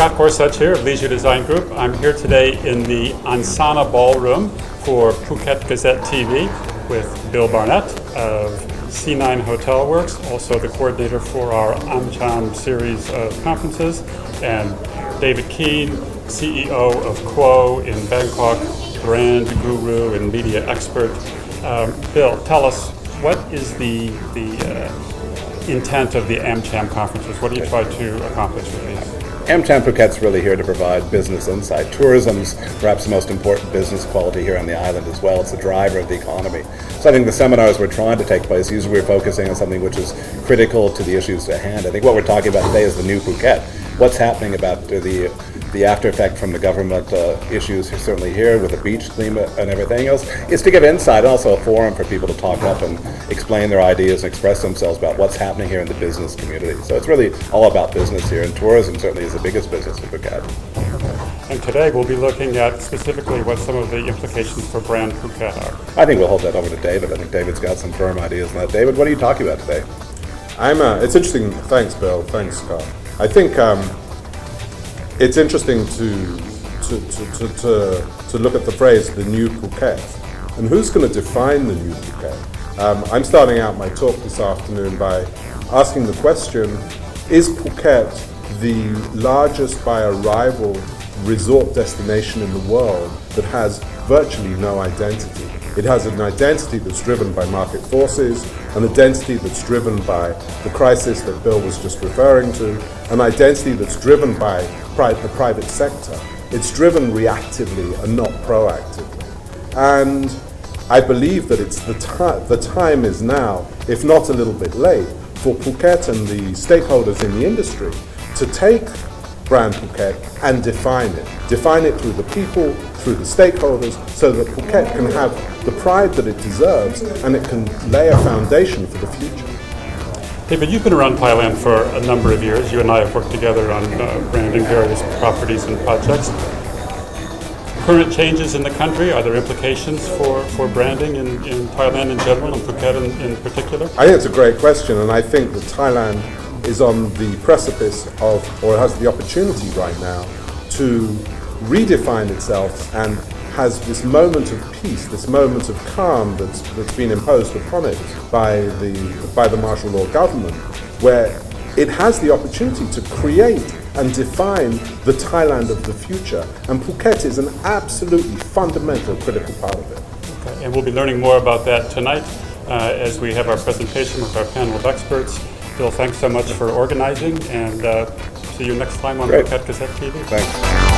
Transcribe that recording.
Scott Gorsuch here of Leisure Design Group. I'm here today in the Angsana Ballroom for Phuket Gazette TV with Bill Barnett of C9 Hotel Works, also the coordinator for our AMCHAM series of conferences, and David Keane, CEO of QUO in Bangkok, brand guru and media expert. Bill, tell us, what is the intent of the AMCHAM conferences? What do you try to accomplish with these? AMCHAM Phuket's really here to provide business insight. Tourism's perhaps the most important business quality here on the island as well. It's the driver of the economy. So I think the seminars we're trying to take place, usually we're focusing on something which is critical to the issues at hand. I think what we're talking about today is the new Phuket. What's happening about the after effect from the government issues certainly here with the beach theme and everything else, is to give insight and also a forum for people to talk up and explain their ideas and express themselves about what's happening here in the business community. So it's really all about business here, and tourism certainly is the biggest business in Phuket. And today we'll be looking at specifically what some of the implications for brand Phuket are. I think we'll hold that over to David. I think David's got some firm ideas on that. David, what are you talking about today? It's interesting. Thanks, Bill. Thanks, Scott. I think it's interesting to look at the phrase "the new Phuket," and who's going to define the new Phuket. I'm starting out my talk this afternoon by asking the question: is Phuket the largest by arrival resort destination in the world that has virtually no identity? It has an identity that's driven by market forces, an identity that's driven by the crisis that Bill was just referring to, an identity that's driven by the private sector. It's driven reactively and not proactively. And I believe that the time is now, if not a little bit late, for Phuket and the stakeholders in the industry to take brand Phuket and define it. Define it through the people, through the stakeholders, so that Phuket can have the pride that it deserves and it can lay a foundation for the future. David, you've been around Thailand for a number of years. You and I have worked together on branding various properties and projects. Current changes in the country, are there implications for branding in Thailand in general and Phuket in particular? I think it's a great question, and I think that Thailand is on the precipice of, or has the opportunity right now, to redefine itself and has this moment of peace, this moment of calm that's been imposed upon it by the martial law government, where it has the opportunity to create and define the Thailand of the future. And Phuket is an absolutely fundamental, critical part of it. Okay. And we'll be learning more about that tonight as we have our presentation with our panel of experts. Bill, thanks so much for organizing, and see you next time on Phuket Gazette TV. Thanks.